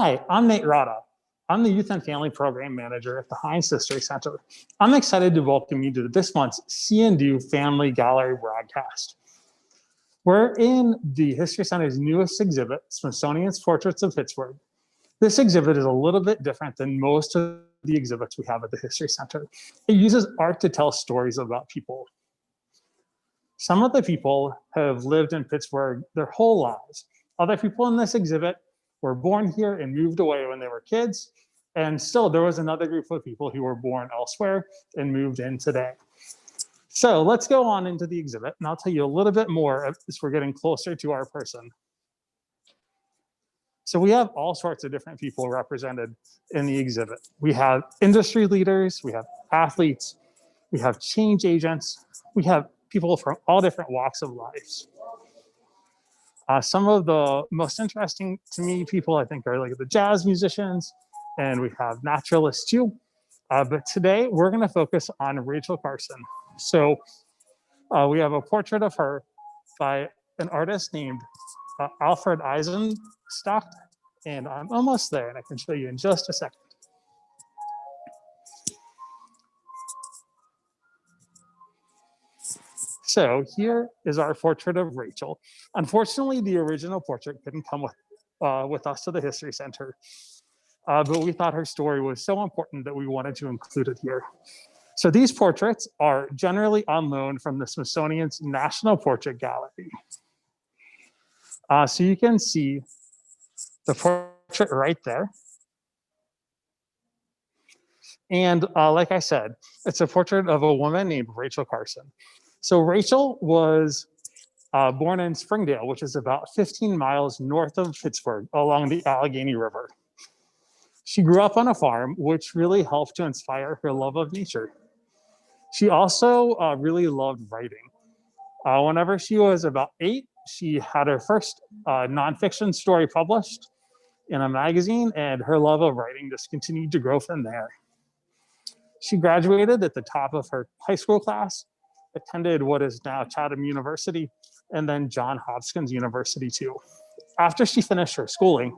Hi, I'm Nate Rada. I'm the Youth and Family Program Manager at the Heinz History Center. I'm excited to welcome you to this month's See&Do Family Gallery broadcast. We're in the History Center's newest exhibit, Smithsonian's Portraits of Pittsburgh. This exhibit is a little bit different than most of the exhibits we have at the History Center. It uses art to tell stories about people. Some of the people have lived in Pittsburgh their whole lives. Other people in this exhibit were born here and moved away when they were kids. And still, there was another group of people who were born elsewhere and moved in today. So let's go on into the exhibit, and I'll tell you a little bit more as we're getting closer to our person. So we have all sorts of different people represented in the exhibit. We have industry leaders, we have athletes, we have change agents, we have people from all different walks of life. Some of the most interesting to me people, I think, are like the jazz musicians, and we have naturalists too. But today we're gonna focus on Rachel Carson. So we have a portrait of her by an artist named Alfred Eisenstock, and I'm almost there, and I can show you in just a second. So here is our portrait of Rachel. Unfortunately, the original portrait couldn't come with us to the History Center, but we thought her story was so important that we wanted to include it here. So these portraits are generally on loan from the Smithsonian's National Portrait Gallery. So you can see the portrait right there. And like I said, it's a portrait of a woman named Rachel Carson. So Rachel was born in Springdale, which is about 15 miles north of Pittsburgh along the Allegheny River. She grew up on a farm, which really helped to inspire her love of nature. She also really loved writing. Whenever she was about 8, she had her first nonfiction story published in a magazine, and her love of writing just continued to grow from there. She graduated at the top of her high school class, attended what is now Chatham University, and then Johns Hopkins University too. After she finished her schooling,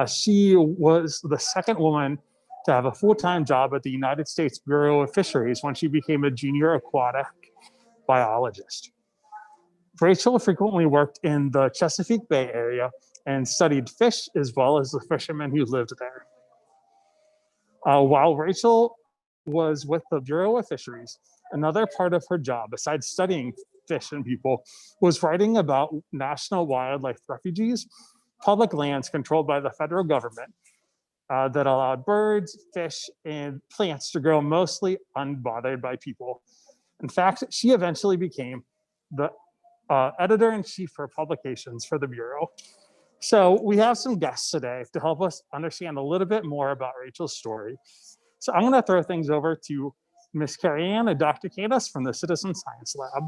she was the second woman to have a full-time job at the United States Bureau of Fisheries when she became a junior aquatic biologist. Rachel frequently worked in the Chesapeake Bay area and studied fish as well as the fishermen who lived there. While Rachel was with the Bureau of Fisheries, another part of her job, besides studying fish and people, was writing about national wildlife refuges, public lands controlled by the federal government that allowed birds, fish, and plants to grow mostly unbothered by people. In fact, she eventually became the editor-in-chief for publications for the Bureau. So we have some guests today to help us understand a little bit more about Rachel's story. So I'm gonna throw things over to Ms. Carrie Ann and Dr. Candace from the Citizen Science Lab.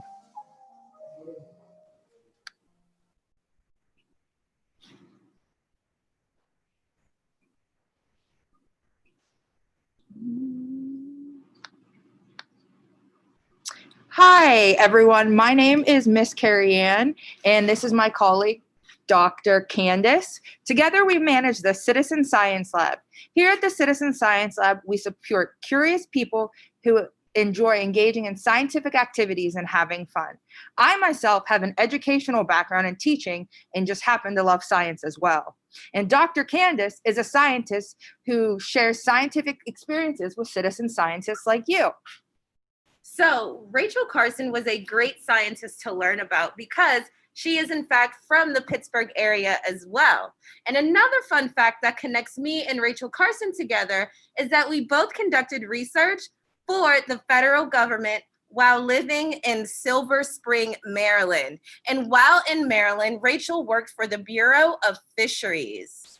Hi, everyone. My name is Miss Carrie Ann, and this is my colleague, Dr. Candace. Together, we manage the Citizen Science Lab. Here at the Citizen Science Lab, we support curious people who enjoy engaging in scientific activities and having fun. I myself have an educational background in teaching and just happen to love science as well. And Dr. Candace is a scientist who shares scientific experiences with citizen scientists like you. So Rachel Carson was a great scientist to learn about because she is in fact from the Pittsburgh area as well. And another fun fact that connects me and Rachel Carson together is that we both conducted research for the federal government while living in Silver Spring, Maryland. And while in Maryland, Rachel worked for the Bureau of Fisheries,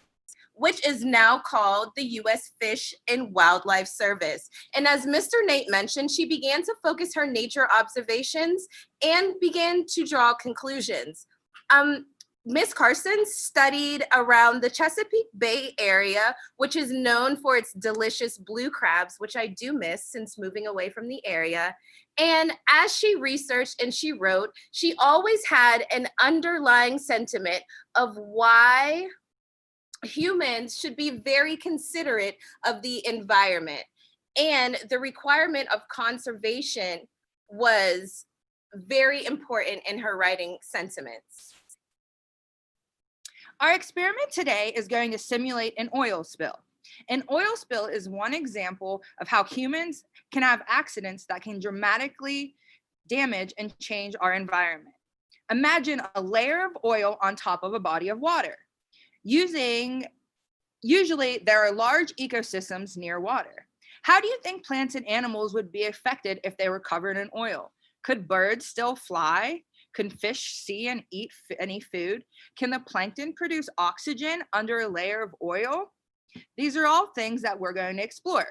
which is now called the U.S. Fish and Wildlife Service. And as Mr. Nate mentioned, she began to focus her nature observations and began to draw conclusions. Ms. Carson studied around the Chesapeake Bay area, which is known for its delicious blue crabs, which I do miss since moving away from the area. And as she researched and she wrote, she always had an underlying sentiment of why humans should be very considerate of the environment. And the requirement of conservation was very important in her writing sentiments. Our experiment today is going to simulate an oil spill. An oil spill is one example of how humans can have accidents that can dramatically damage and change our environment. Imagine a layer of oil on top of a body of water. Usually there are large ecosystems near water. How do you think plants and animals would be affected if they were covered in oil? Could birds still fly? Can fish see and eat any food? Can the plankton produce oxygen under a layer of oil? These are all things that we're going to explore.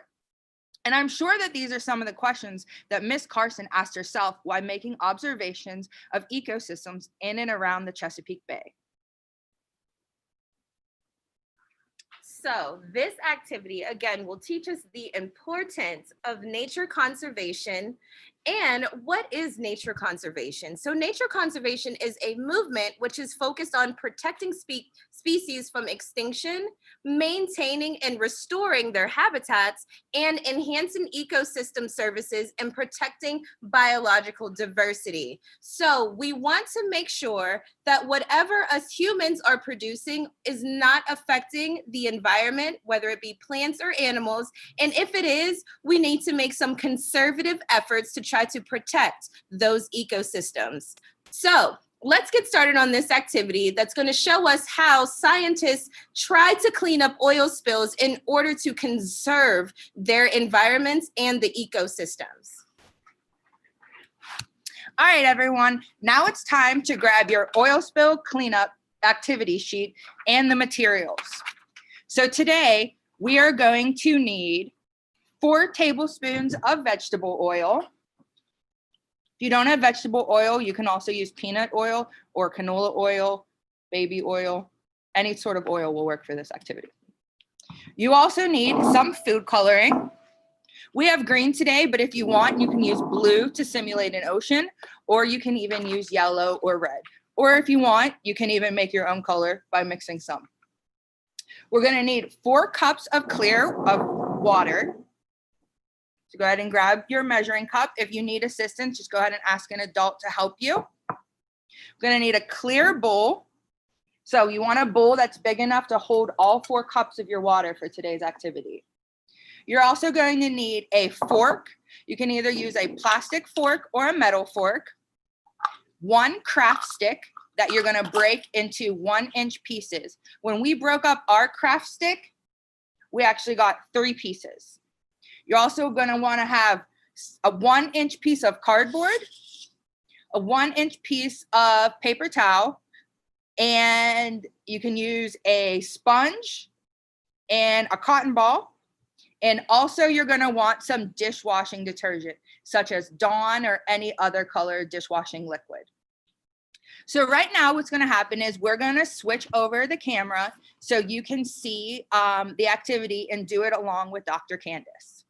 And I'm sure that these are some of the questions that Miss Carson asked herself while making observations of ecosystems in and around the Chesapeake Bay. So this activity, again, will teach us the importance of nature conservation. And what is nature conservation? So nature conservation is a movement which is focused on protecting species from extinction, maintaining and restoring their habitats, and enhancing ecosystem services and protecting biological diversity. So we want to make sure that whatever us humans are producing is not affecting the environment, whether it be plants or animals. And if it is, we need to make some conservative efforts to try to protect those ecosystems. So let's get started on this activity that's going to show us how scientists try to clean up oil spills in order to conserve their environments and the ecosystems. All right, everyone, now it's time to grab your oil spill cleanup activity sheet and the materials. So today we are going to need 4 tablespoons of vegetable oil. If you don't have vegetable oil, you can also use peanut oil or canola oil, baby oil. Any sort of oil will work for this activity. You also need some food coloring. We have green today, but if you want, you can use blue to simulate an ocean, or you can even use yellow or red. Or if you want, you can even make your own color by mixing some. We're going to need 4 cups of clear water. So go ahead and grab your measuring cup. If you need assistance, just go ahead and ask an adult to help you. We're going to need a clear bowl. So you want a bowl that's big enough to hold all 4 cups of your water for today's activity. You're also going to need a fork. You can either use a plastic fork or a metal fork. 1 craft stick that you're going to break into 1-inch pieces. When we broke up our craft stick, we actually got 3 pieces. You're also going to want to have a 1-inch piece of cardboard, a 1-inch piece of paper towel, and you can use a sponge and a cotton ball. And also you're going to want some dishwashing detergent, such as Dawn or any other color dishwashing liquid. So right now what's going to happen is we're going to switch over the camera so you can see the activity and do it along with Dr. Candace.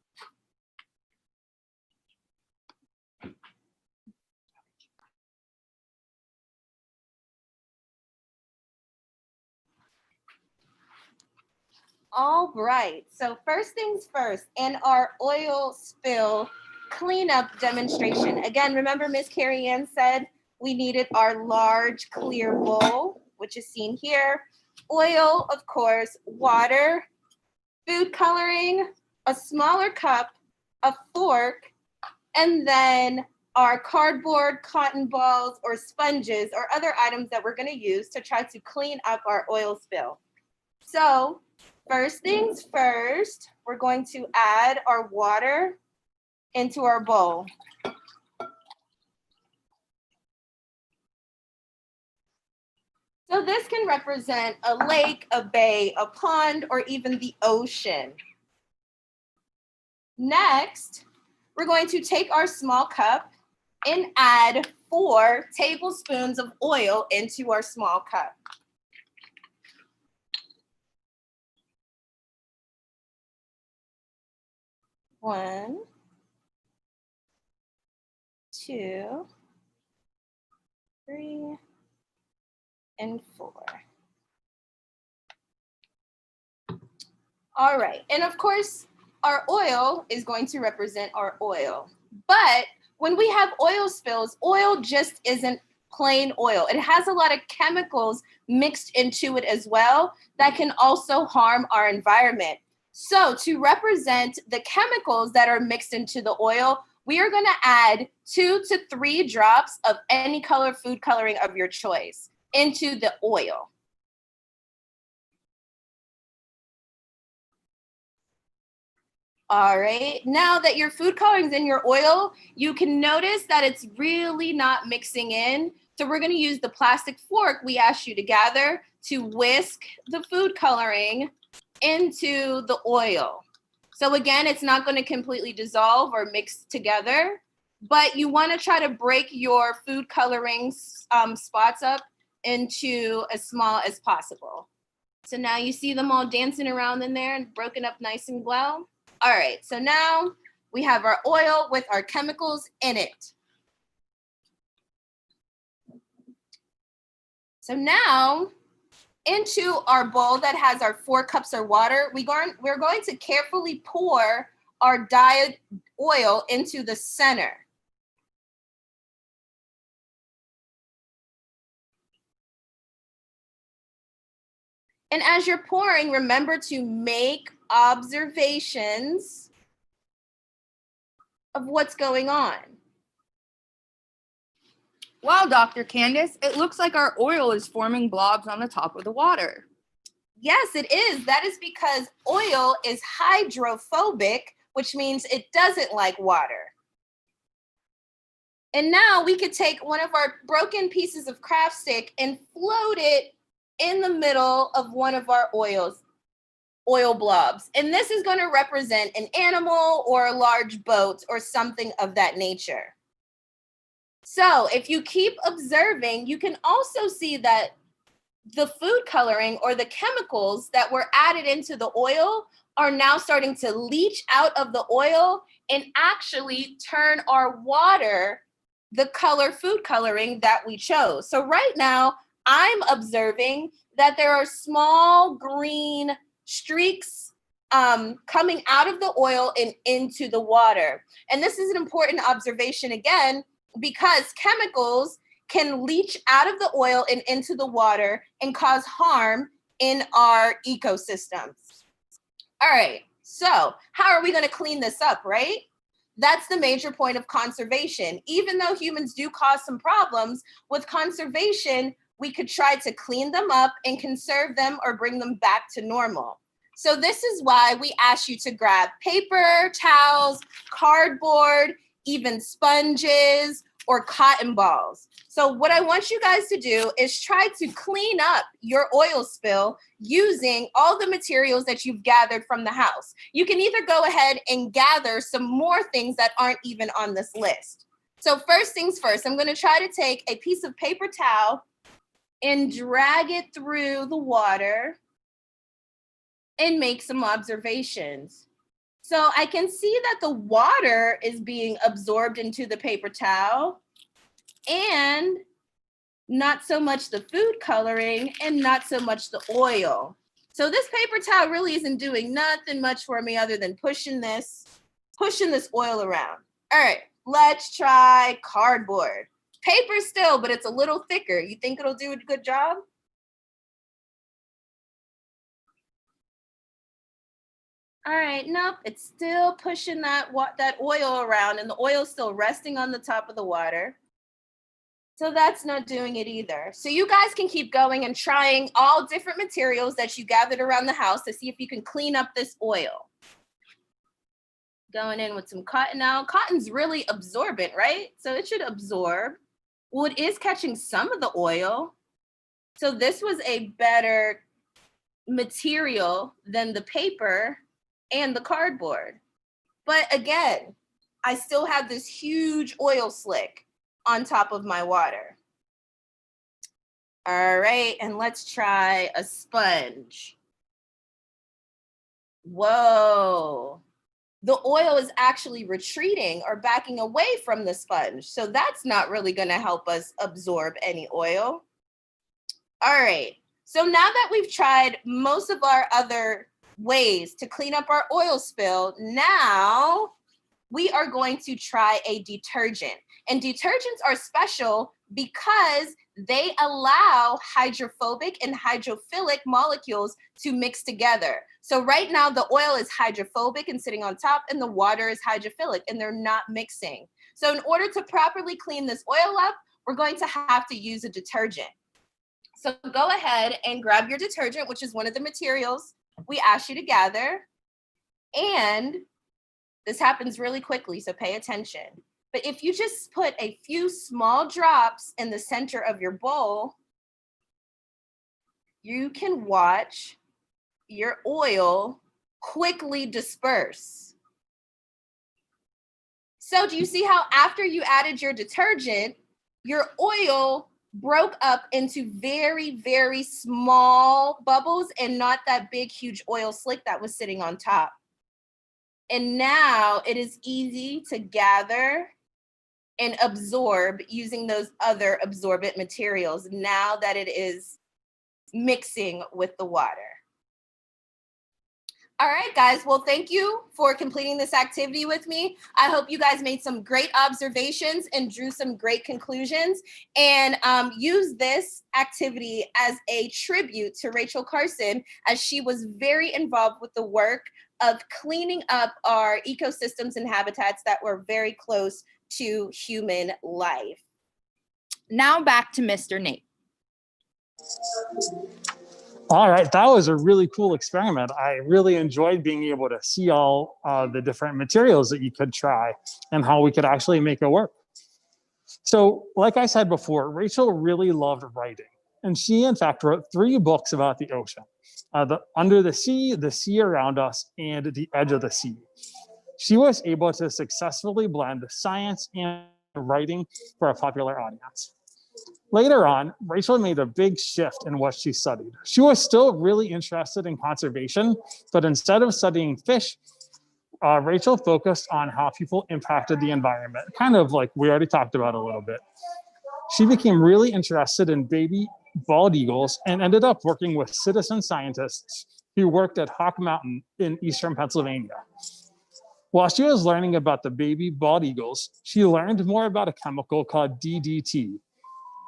All right, so first things first, in our oil spill cleanup demonstration. Again, remember Miss Carrie Ann said we needed our large clear bowl, which is seen here. Oil, of course, water, food coloring, a smaller cup, a fork, and then our cardboard, cotton balls, or sponges, or other items that we're gonna use to try to clean up our oil spill. So, first things first, we're going to add our water into our bowl. So this can represent a lake, a bay, a pond, or even the ocean. Next, we're going to take our small cup and add 4 tablespoons of oil into our small cup. One, 2, 3, and 4. All right. And of course, our oil is going to represent our oil. But when we have oil spills, oil just isn't plain oil. It has a lot of chemicals mixed into it as well that can also harm our environment. So to represent the chemicals that are mixed into the oil, we are going to add 2 to 3 drops of any color food coloring of your choice into the oil. All right, now that your food coloring's in your oil, you can notice that it's really not mixing in. So we're gonna use the plastic fork we asked you to gather to whisk the food coloring into the oil. So again, it's not gonna completely dissolve or mix together, but you wanna try to break your food coloring spots up into as small as possible. So now you see them all dancing around in there and broken up nice and well. All right, so now we have our oil with our chemicals in it. So now into our bowl that has our 4 cups of water, we're going to carefully pour our dyed oil into the center. And as you're pouring, remember to make observations of what's going on. Wow, Dr. Candace, it looks like our oil is forming blobs on the top of the water. Yes, it is. That is because oil is hydrophobic, which means it doesn't like water. And now we could take one of our broken pieces of craft stick and float it in the middle of one of our oil blobs. And this is going to represent an animal or a large boat or something of that nature. So if you keep observing, you can also see that the food coloring or the chemicals that were added into the oil are now starting to leach out of the oil and actually turn our water the color food coloring that we chose. So right now, I'm observing that there are small green streaks coming out of the oil and into the water. And this is an important observation again, because chemicals can leach out of the oil and into the water and cause harm in our ecosystems. All right, so how are we going to clean this up, right? That's the major point of conservation. Even though humans do cause some problems, with conservation, we could try to clean them up and conserve them or bring them back to normal. So this is why we ask you to grab paper, towels, cardboard, even sponges, or cotton balls. So what I want you guys to do is try to clean up your oil spill using all the materials that you've gathered from the house. You can either go ahead and gather some more things that aren't even on this list. So first things first, I'm going to try to take a piece of paper towel and drag it through the water and make some observations. So I can see that the water is being absorbed into the paper towel and not so much the food coloring and not so much the oil. So this paper towel really isn't doing nothing much for me other than pushing this oil around. All right, let's try cardboard. Paper still, but it's a little thicker. You think it'll do a good job? All right, nope, it's still pushing that oil around and the oil's still resting on the top of the water. So that's not doing it either. So you guys can keep going and trying all different materials that you gathered around the house to see if you can clean up this oil. Going in with some cotton now. Cotton's really absorbent, right? So it should absorb. Well, it is catching some of the oil. So this was a better material than the paper and the cardboard. But again, I still have this huge oil slick on top of my water. All right, and let's try a sponge. Whoa. The oil is actually retreating or backing away from the sponge. So that's not really going to help us absorb any oil. All right, so now that we've tried most of our other ways to clean up our oil spill, now we are going to try a detergent. And detergents are special because they allow hydrophobic and hydrophilic molecules to mix together. So right now the oil is hydrophobic and sitting on top, and the water is hydrophilic, and they're not mixing. So in order to properly clean this oil up, we're going to have to use a detergent. So go ahead and grab your detergent, which is one of the materials we asked you to gather. And this happens really quickly, so pay attention. But if you just put a few small drops in the center of your bowl, you can watch your oil quickly disperse. So do you see how after you added your detergent, your oil broke up into very, very small bubbles and not that big, huge oil slick that was sitting on top? And now it is easy to gather and absorb using those other absorbent materials now that it is mixing with the water. All right, guys. Well, thank you for completing this activity with me. I hope you guys made some great observations and drew some great conclusions, and use this activity as a tribute to Rachel Carson, as she was very involved with the work of cleaning up our ecosystems and habitats that were very close to human life. Now back to Mr. Nate. All right, that was a really cool experiment. I really enjoyed being able to see all the different materials that you could try and how we could actually make it work. So like I said before, Rachel really loved writing. And she, in fact, wrote 3 books about the ocean: Under the Sea Around Us, and The Edge of the Sea. She was able to successfully blend science and writing for a popular audience. Later on, Rachel made a big shift in what she studied. She was still really interested in conservation, but instead of studying fish, Rachel focused on how people impacted the environment, kind of like we already talked about a little bit. She became really interested in baby bald eagles and ended up working with citizen scientists who worked at Hawk Mountain in eastern Pennsylvania. While she was learning about the baby bald eagles, she learned more about a chemical called DDT.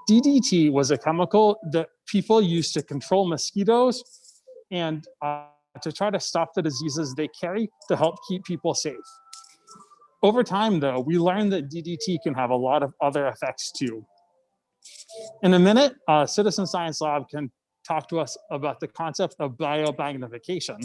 DDT was a chemical that people used to control mosquitoes and to try to stop the diseases they carry to help keep people safe. Over time, though, we learned that DDT can have a lot of other effects too. In a minute, Citizen Science Lab can talk to us about the concept of biomagnification.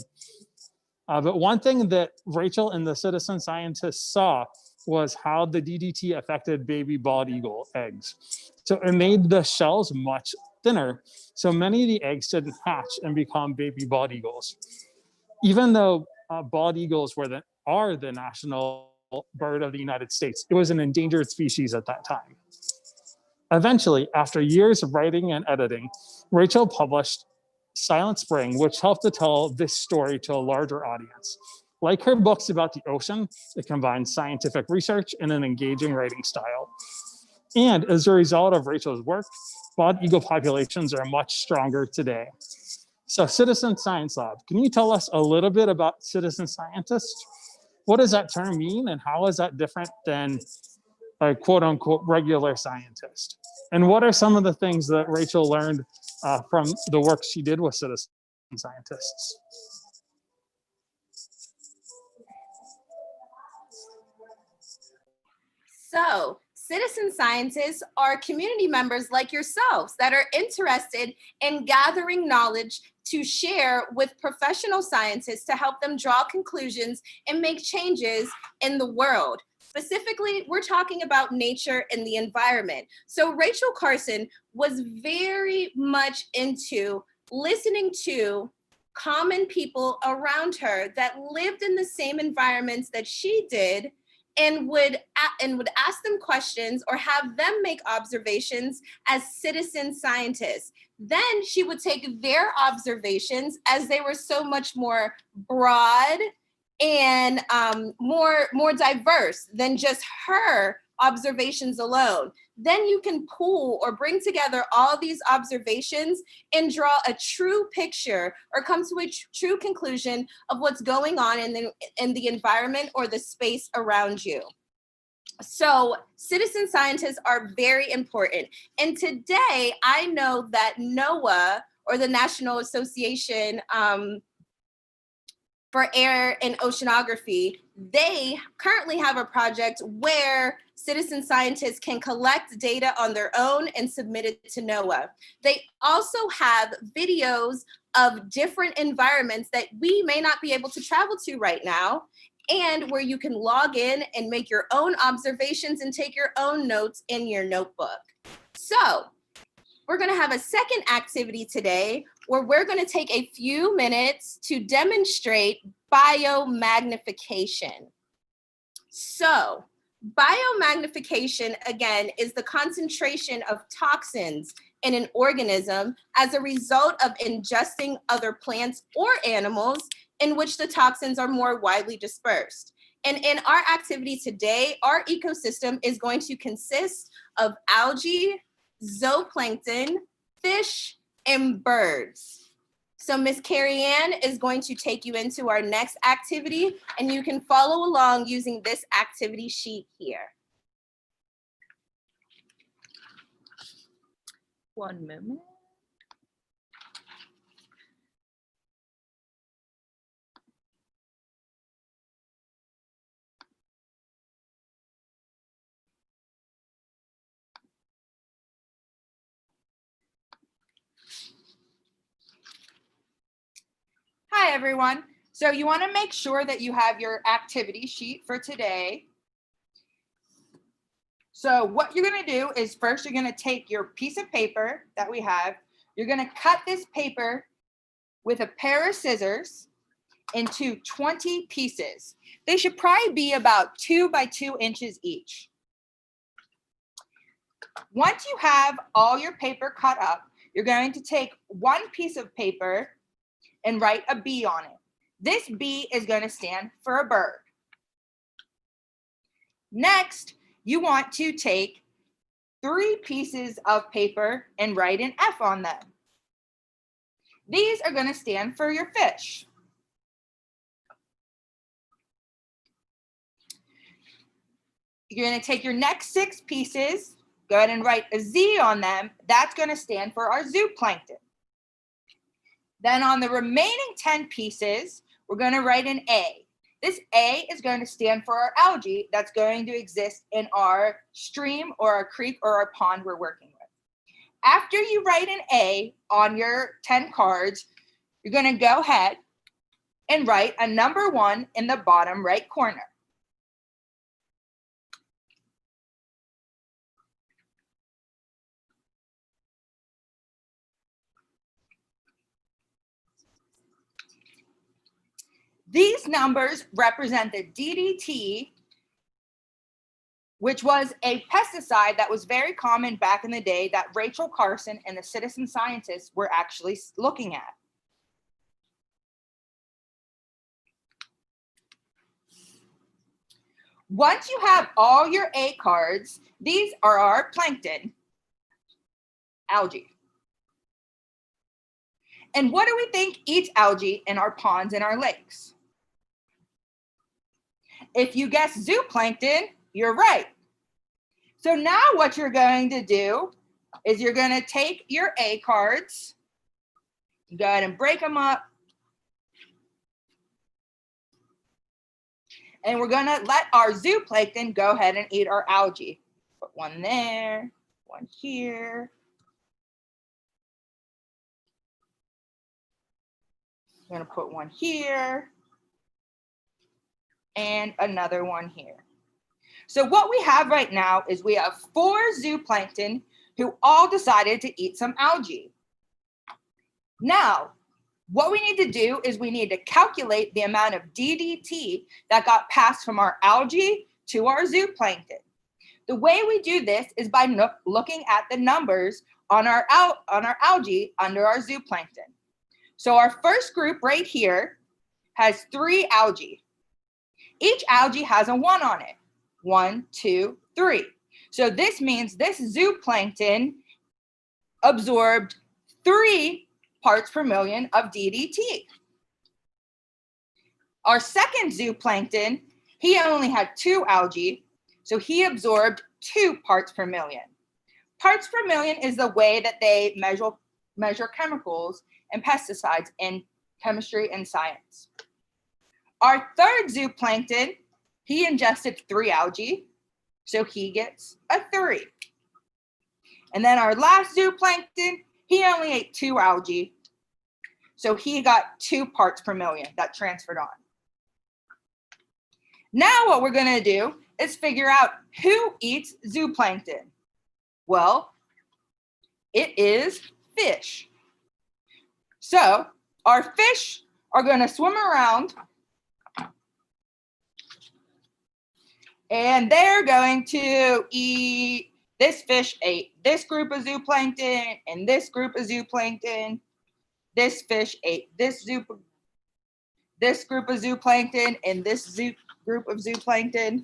But one thing that Rachel and the citizen scientists saw was how the DDT affected baby bald eagle eggs. So it made the shells much thinner, so many of the eggs didn't hatch and become baby bald eagles. Even though bald eagles are the national bird of the United States, it was an endangered species at that time. Eventually, after years of writing and editing, Rachel published Silent Spring, which helped to tell this story to a larger audience. Like her books about the ocean, it combines scientific research and an engaging writing style. And as a result of Rachel's work, bald eagle populations are much stronger today. So Citizen Science Lab, can you tell us a little bit about citizen scientists? What does that term mean, and how is that different than a quote unquote regular scientist? And what are some of the things that Rachel learned from the work she did with citizen scientists? So, citizen scientists are community members like yourselves that are interested in gathering knowledge to share with professional scientists to help them draw conclusions and make changes in the world. Specifically, we're talking about nature and the environment. So Rachel Carson was very much into listening to common people around her that lived in the same environments that she did, and would ask them questions or have them make observations as citizen scientists. Then she would take their observations, as they were so much more broad and more diverse than just her observations alone. Then you can pool or bring together all these observations and draw a true picture or come to a true conclusion of what's going on in the environment or the space around you. So citizen scientists are very important. And today I know that NOAA, or the National Association for Air and Oceanography, they currently have a project where citizen scientists can collect data on their own and submit it to NOAA. They also have videos of different environments that we may not be able to travel to right now, and where you can log in and make your own observations and take your own notes in your notebook. So we're gonna have a second activity today where we're gonna take a few minutes to demonstrate biomagnification. So biomagnification, again, is the concentration of toxins in an organism as a result of ingesting other plants or animals in which the toxins are more widely dispersed. And in our activity today, our ecosystem is going to consist of algae, zooplankton, fish, and birds. So Miss Carrie Ann is going to take you into our next activity, and you can follow along using this activity sheet here. 1 moment. Hi, everyone. So you want to make sure that you have your activity sheet for today. So what you're going to do is first you're going to take your piece of paper that we have. You're going to cut this paper with a pair of scissors into 20 pieces. They should probably be about 2 by 2 inches each. Once you have all your paper cut up, you're going to take one piece of paper and write a B on it. This B is going to stand for a bird. Next, you want to take 3 pieces of paper and write an F on them. These are going to stand for your fish. You're going to take your next 6 pieces, go ahead and write a Z on them. That's going to stand for our zooplankton. Then on the remaining 10 pieces, we're going to write an A. This A is going to stand for our algae that's going to exist in our stream or our creek or our pond we're working with. After you write an A on your 10 cards, you're going to go ahead and write a number 1 in the bottom right corner. These numbers represent the DDT, which was a pesticide that was very common back in the day that Rachel Carson and the citizen scientists were actually looking at. Once you have all your A cards, these are our plankton, algae. And what do we think eats algae in our ponds and our lakes? If you guess zooplankton, you're right. So now what you're going to do is you're going to take your A cards, go ahead and break them up, and we're going to let our zooplankton go ahead and eat our algae. Put one there, one here. I'm going to put one here and another one here. So what we have right now is we have 4 zooplankton who all decided to eat some algae. Now, what we need to do is we need to calculate the amount of DDT that got passed from our algae to our zooplankton. The way we do this is by looking at the numbers on our algae under our zooplankton. So our first group right here has 3 algae. Each algae has a 1 on it. 1, 2, 3. So this means this zooplankton absorbed 3 parts per million of DDT. Our second zooplankton, he only had 2 algae, so he absorbed 2 parts per million. Parts per million is the way that they measure chemicals and pesticides in chemistry and science. Our third zooplankton, he ingested 3 algae, so he gets a 3. And then our last zooplankton, he only ate 2 algae, so he got 2 parts per million that transferred on. Now what we're going to do is figure out who eats zooplankton. Well, it is fish. So our fish are going to swim around and they're going to eat. This fish ate this group of zooplankton and this group of zooplankton. This fish ate this group of zooplankton and this group of zooplankton.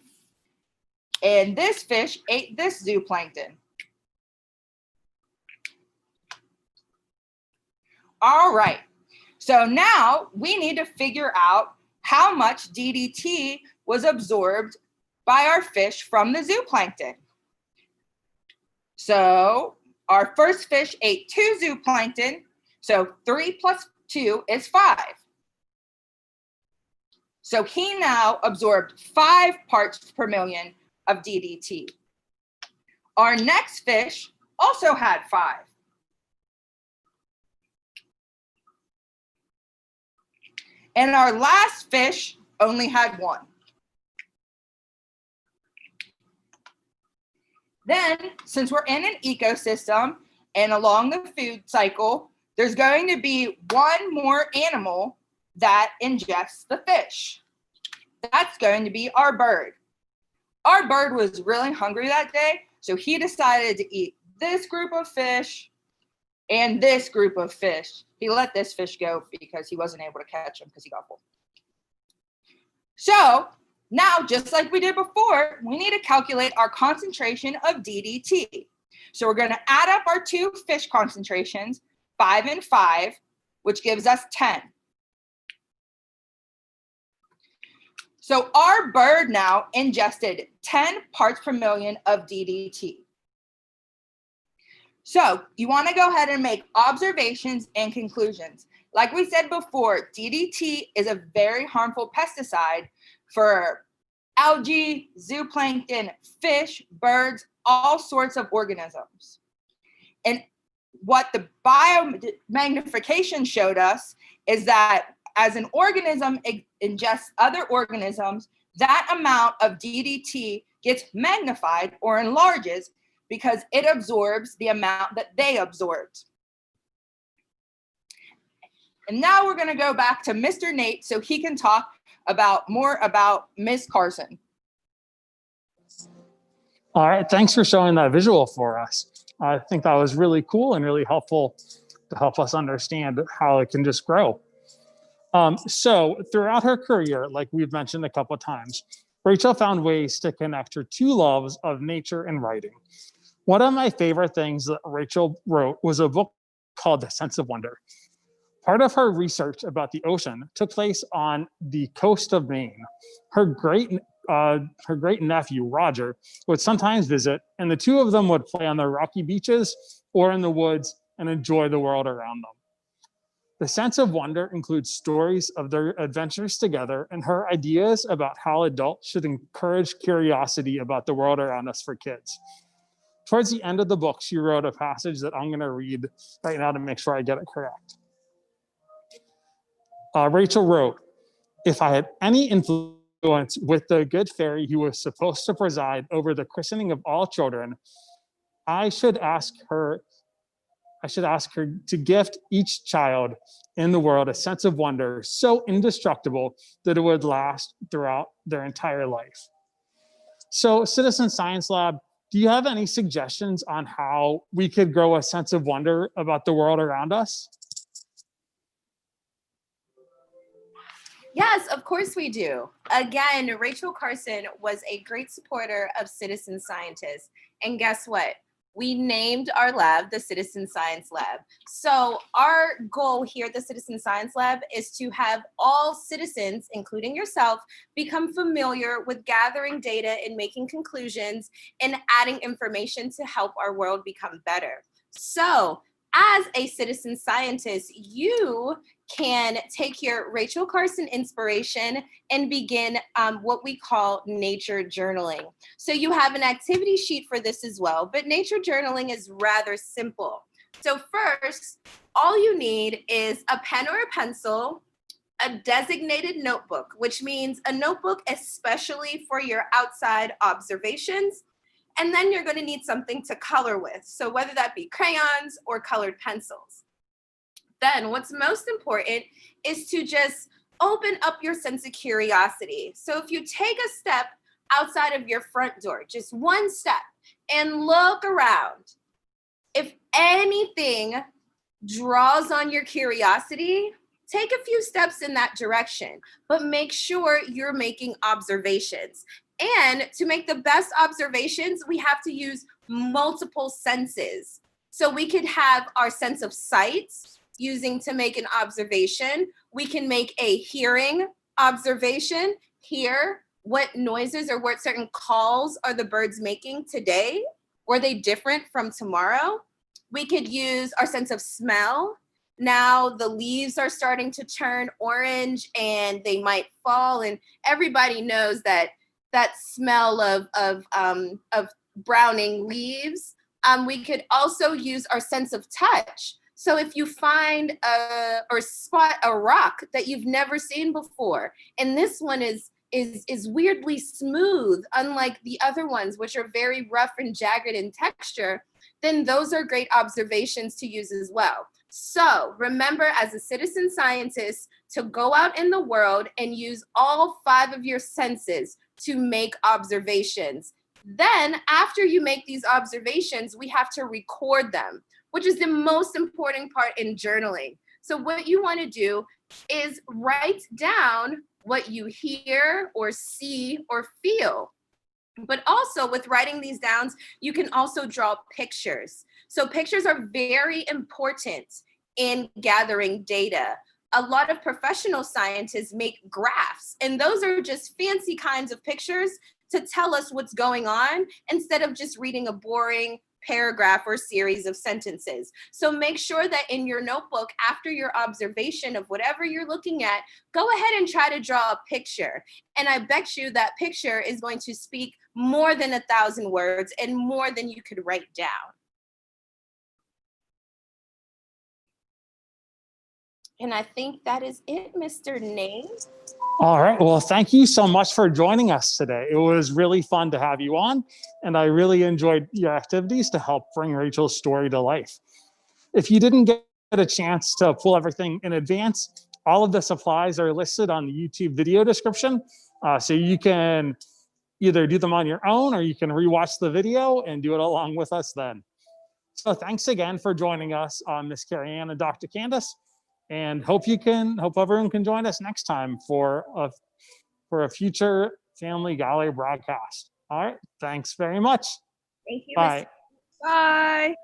And this fish ate this zooplankton. All right, so now we need to figure out how much DDT was absorbed by our fish from the zooplankton. So our first fish ate 2 zooplankton, so 3 plus 2 is 5. So he now absorbed 5 parts per million of DDT. Our next fish also had 5. And our last fish only had 1. Then, since we're in an ecosystem and along the food cycle, there's going to be 1 more animal that ingests the fish. That's going to be our bird. Our bird was really hungry that day, so he decided to eat this group of fish and this group of fish. He let this fish go because he wasn't able to catch him because he got full. So now, just like we did before, we need to calculate our concentration of DDT. So we're going to add up our 2 fish concentrations, 5 and 5, which gives us 10. So our bird now ingested 10 parts per million of DDT. So you want to go ahead and make observations and conclusions. Like we said before, DDT is a very harmful pesticide for algae, zooplankton, fish, birds, all sorts of organisms. And what the biomagnification showed us is that as an organism ingests other organisms, that amount of DDT gets magnified or enlarges because it absorbs the amount that they absorbed. And now we're going to go back to Mr. Nate so he can talk more about Miss Carson. All right, thanks for showing that visual for us. I think that was really cool and really helpful to help us understand how it can just grow. So throughout her career, like we've mentioned a couple of times, Rachel found ways to connect her 2 loves of nature and writing. One of my favorite things that Rachel wrote was a book called The Sense of Wonder. Part of her research about the ocean took place on the coast of Maine. Her great nephew, Roger, would sometimes visit, and the 2 of them would play on the rocky beaches or in the woods and enjoy the world around them. The Sense of Wonder includes stories of their adventures together and her ideas about how adults should encourage curiosity about the world around us for kids. Towards the end of the book, she wrote a passage that I'm going to read right now to make sure I get it correct. Rachel wrote, "If I had any influence with the good fairy who was supposed to preside over the christening of all children, I should ask her to gift each child in the world a sense of wonder so indestructible that it would last throughout their entire life." So, Citizen Science Lab, do you have any suggestions on how we could grow a sense of wonder about the world around us? Yes, of course we do. Again, Rachel Carson was a great supporter of citizen scientists. And guess what? We named our lab the Citizen Science Lab. So our goal here at the Citizen Science Lab is to have all citizens, including yourself, become familiar with gathering data and making conclusions and adding information to help our world become better. So as a citizen scientist, you can take your Rachel Carson inspiration and begin what we call nature journaling. So you have an activity sheet for this as well, but nature journaling is rather simple. So first, all you need is a pen or a pencil, a designated notebook, which means a notebook especially for your outside observations. And then you're going to need something to color with. So whether that be crayons or colored pencils. Then what's most important is to just open up your sense of curiosity. So if you take a step outside of your front door, just one step, and look around, if anything draws on your curiosity, take a few steps in that direction, but make sure you're making observations. And to make the best observations, we have to use multiple senses. So we could have our sense of sight using to make an observation. We can make a hearing observation, hear what noises or what certain calls are the birds making today? Were they different from tomorrow? We could use our sense of smell. Now the leaves are starting to turn orange and they might fall, and everybody knows that smell of browning leaves. We could also use our sense of touch. So if you find or spot a rock that you've never seen before, and this one is weirdly smooth, unlike the other ones, which are very rough and jagged in texture, then those are great observations to use as well. So remember, as a citizen scientist, to go out in the world and use all 5 of your senses to make observations. Then after you make these observations, we have to record them, which is the most important part in journaling. So what you want to do is write down what you hear or see or feel. But also with writing these down, you can also draw pictures. So pictures are very important in gathering data. A lot of professional scientists make graphs, and those are just fancy kinds of pictures to tell us what's going on instead of just reading a boring paragraph or series of sentences. So make sure that in your notebook, after your observation of whatever you're looking at, go ahead and try to draw a picture. And I bet you that picture is going to speak more than 1,000 words and more than you could write down. And I think that is it, Mr. Nate. All right. Well, thank you so much for joining us today. It was really fun to have you on, and I really enjoyed your activities to help bring Rachel's story to life. If you didn't get a chance to pull everything in advance, all of the supplies are listed on the YouTube video description. So you can either do them on your own or you can rewatch the video and do it along with us then. So thanks again for joining us, Ms. Carrie Ann and Dr. Candace. And hope everyone can join us next time for a future Family Gallery broadcast. All right, thanks very much. Thank you. Bye. Bye.